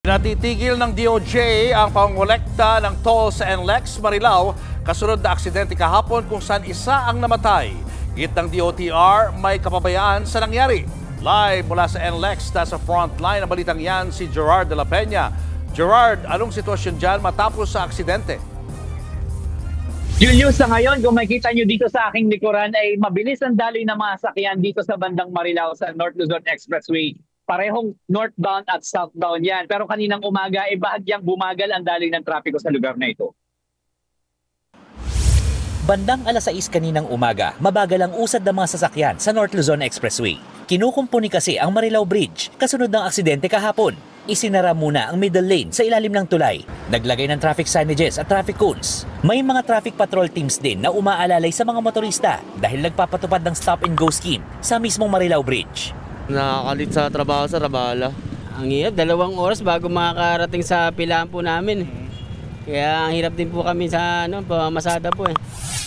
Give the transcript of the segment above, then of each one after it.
Natitigil ng DOJ ang pangolekta ng toll sa NLEX Marilao kasunod na aksidente kahapon kung saan isa ang namatay. Git ng DOTR, may kapabayaan sa nangyari. Live mula sa NLEX, nasa frontline ang balitang yan si Gerard de la Peña. Gerard, anong sitwasyon dyan matapos sa aksidente? Julius, sa ngayon, kung makikita nyo dito sa aking likuran ay mabilis ang daloy ng mga sakyan dito sa bandang Marilao sa North Luzon Expressway. Parehong northbound at southbound yan. Pero kaninang umaga ay bahagyang bumagal ang daloy ng trapiko sa lugar na ito. Bandang alas 6 kaninang umaga, mabagal ang usad ng mga sasakyan sa North Luzon Expressway. Kinukumpuni kasi ang Marilao Bridge kasunod ng aksidente kahapon. Isinara muna ang middle lane sa ilalim ng tulay. Naglagay ng traffic signages at traffic cones. May mga traffic patrol teams din na umaalalay sa mga motorista dahil nagpapatupad ng stop and go scheme sa mismong Marilao Bridge. Nakakalit sa trabaho sa Rabala. Ang hirap, 2 oras bago makakarating sa pilaan po namin. Kaya ang hirap din po kami sa pamamasada po.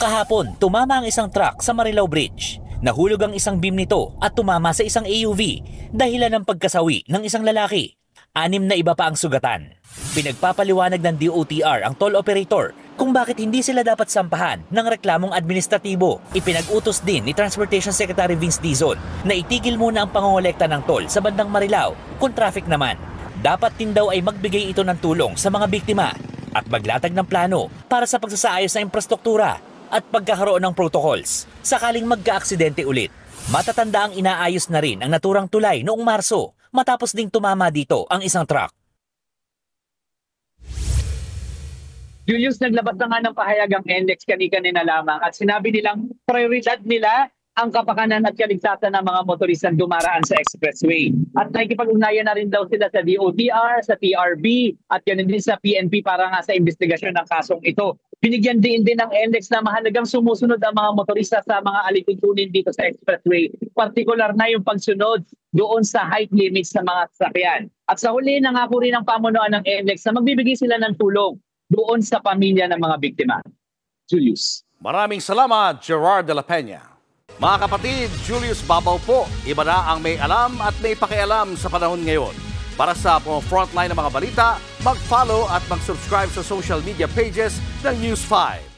Kahapon, tumama ang isang truck sa Marilao Bridge. Nahulog ang isang beam nito at tumama sa isang AUV dahilan ng pagkasawi ng isang lalaki. 6 na iba pa ang sugatan. Pinagpapaliwanag ng DOTR ang toll operator kung bakit hindi sila dapat sampahan ng reklamong administratibo. Ipinag-utos din ni Transportation Secretary Vince Dizon na itigil muna ang pangongolekta ng toll sa bandang Marilao kung traffic naman. Dapat din daw ay magbigay ito ng tulong sa mga biktima at maglatag ng plano para sa pagsasaayos ng infrastruktura at pagkakaroon ng protocols sakaling magka-aksidente ulit. Matatanda ang inaayos na rin ang naturang tulay noong Marso matapos ding tumama dito ang isang truck. Julius, naglabas na nga ng pahayag ang NLEX kanina lamang at sinabi nilang prioridad nila ang kapakanan at kaligtasan ng mga motoristang dumaraan sa expressway. At nakikipag-ugnayan na rin daw sila sa DOTR, sa TRB at yun din sa PNP para nga sa investigasyon ng kasong ito. Binigyan din ng NLEX na mahalagang sumusunod ang mga motorista sa mga alituntunin dito sa expressway. Partikular na yung pagsunod doon sa height limits ng mga sasakyan. At sa huli, nangako rin ang pamunuan ng NLEX na magbibigay sila ng tulong doon sa pamilya ng mga biktima. Julius. Maraming salamat, Gerard de la Peña. Mga kapatid, Julius Babaw po. Iba na ang may alam at may pakialam sa panahon ngayon. Para sa frontline ng mga balita, mag-follow at mag-subscribe sa social media pages ng News 5.